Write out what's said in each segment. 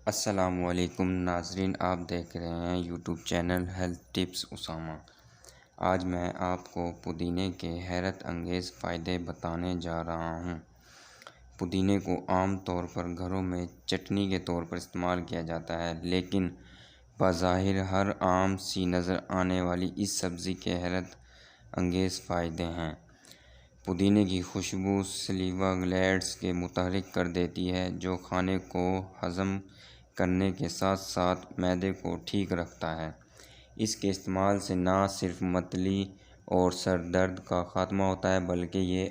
السلام علیکم ناظرین، آپ دیکھ رہے ہیں YouTube channel health tips Usama. آج میں آپ کو پودینے کے حیرت انگیز فائدے بتانے جا رہا ہوں۔ پودینے کو عام طور پر گھروں میں چٹنی کے طور پر استعمال کیا جاتا ہے، لیکن بظاہر ہر عام سی نظر آنے والی اس سبزی کے حیرت انگیز فائدے ہیں۔ پودینے کی خوشبو سلیوا گلینڈز کے متحرک کر دیتی ہے، جو کھانے کو ہضم کرنے کے ساتھ ساتھ معدے کو ٹھیک رکھتا ہے۔ اس کے استعمال سے نہ صرف متلی اور سر درد کا خاتمہ ہوتا ہے، بلکہ یہ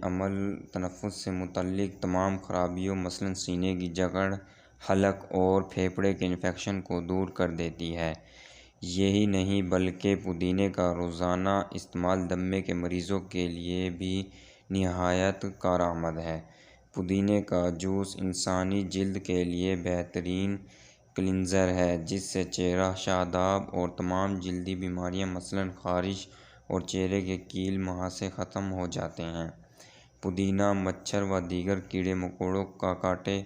عمل تنفس سے متعلق تمام خرابیوں مثلاً سینے کی جکڑ، حلق اور پھیپھڑے کے انفیکشن کو دور کر دیتی ہے۔ یہی نہیں بلکہ پودینے کا روزانہ استعمال دمے کے مریضوں کے لیے بھی نہایت کارآمد ہے۔ پودینے کا جوس انسانی جلد کے لیے بہترین کلینزر ہے، جس سے چہرہ شاداب اور تمام جلدی بیماریاں مثلاً خارش اور چہرے کے کیل مہاسے ختم ہو جاتے ہیں۔ پودینہ مچھر و دیگر کیڑے مکوڑوں کا کاٹے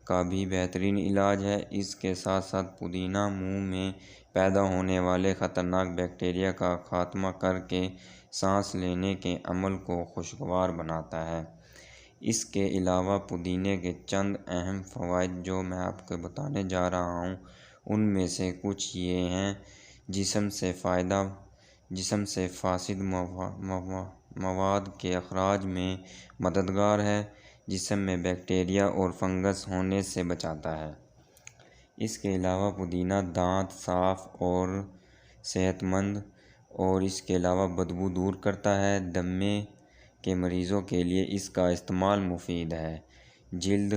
کا بھی بہترین علاج ہے۔ اس کے ساتھ ساتھ پودینہ منہ میں پیدا ہونے والے خطرناک بیکٹیریا کا خاتمہ کر کے سانس لینے کے عمل کو خوشگوار بناتا ہے۔ اس کے علاوہ پودینے کے چند اہم فوائد جو میں آپ کو بتانے جا رہا ہوں، ان میں سے کچھ یہ ہیں: جسم سے فاسد مواد کے اخراج میں مددگار ہے، جسم میں بیکٹیریا اور فنگس ہونے سے بچاتا ہے۔ اس کے علاوہ پودینہ دانت صاف اور صحت مند اور اس کے علاوہ بدبو دور کرتا ہے۔ دمے کے مریضوں کے لیے اس کا استعمال مفید ہے۔ جلد،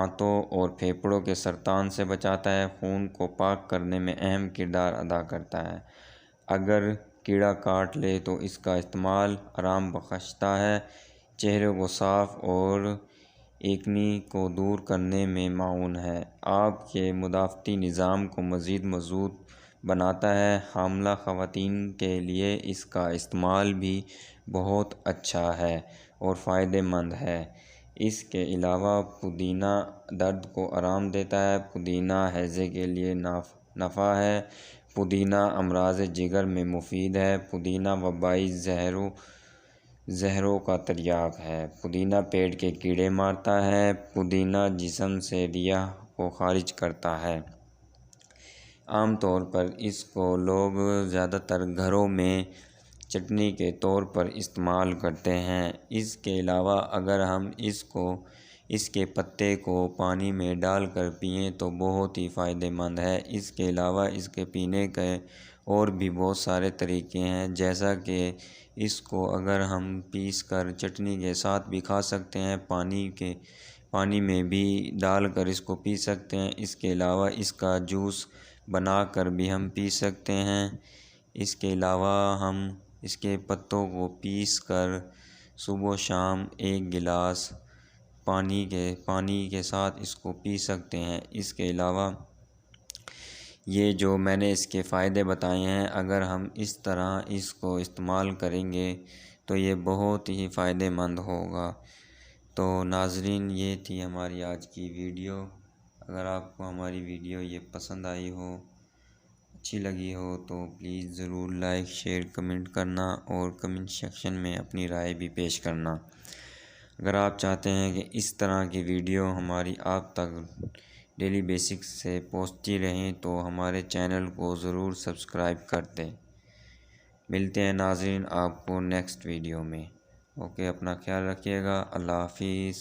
آنتوں اور پھیپھڑوں کے سرطان سے بچاتا ہے۔ خون کو پاک کرنے میں اہم کردار ادا کرتا ہے۔ اگر کیڑا کاٹ لے تو اس کا استعمال آرام بخشتا ہے۔ چہرے کو صاف اور ایکنی کو دور کرنے میں معاون ہے۔ آپ کے مدافعتی نظام کو مزید مضبوط بناتا ہے۔ حاملہ خواتین کے لیے اس کا استعمال بھی بہت اچھا ہے اور فائدہ مند ہے۔ اس کے علاوہ پودینہ درد کو آرام دیتا ہے۔ پودینہ ہیضے کے لیے نافع ہے۔ پودینہ امراض جگر میں مفید ہے۔ پودینہ وبائی زہروں کا تریاق ہے۔ پودینہ پیٹ کے کیڑے مارتا ہے۔ پودینہ جسم سے ریح کو خارج کرتا ہے۔ عام طور پر اس کو لوگ زیادہ تر گھروں میں چٹنی کے طور پر استعمال کرتے ہیں۔ اس کے علاوہ اگر ہم اس کے پتے کو پانی میں ڈال کر پئیں تو بہت ہی فائدہ مند ہے۔ اس کے علاوہ اس کے پینے کے اور بھی بہت سارے طریقے ہیں، جیسا کہ اس کو اگر ہم پیس کر چٹنی کے ساتھ بھی کھا سکتے ہیں، پانی میں بھی ڈال کر اس کو پی سکتے ہیں۔ اس کے علاوہ اس کا جوس بنا کر بھی ہم پی سکتے ہیں۔ اس کے علاوہ ہم اس کے پتوں کو پیس کر صبح و شام ایک گلاس پانی کے ساتھ اس کو پی سکتے ہیں۔ اس کے علاوہ یہ جو میں نے اس کے فائدے بتائے ہیں، اگر ہم اس طرح اس کو استعمال کریں گے تو یہ بہت ہی فائدہ مند ہوگا۔ تو ناظرین، یہ تھی ہماری آج کی ویڈیو۔ اگر آپ کو ہماری ویڈیو یہ پسند آئی ہو، اچھی لگی ہو تو پلیز ضرور لائک، شیئر، کمنٹ کرنا اور کمنٹ سیکشن میں اپنی رائے بھی پیش کرنا۔ اگر آپ چاہتے ہیں کہ اس طرح کی ویڈیو ہماری آپ تک ڈیلی بیسکس سے پہنچتی رہیں تو ہمارے چینل کو ضرور سبسکرائب کر دیں۔ ملتے ہیں ناظرین آپ کو نیکسٹ ویڈیو میں۔ اوکے، اپنا خیال رکھیے گا۔ اللہ حافظ۔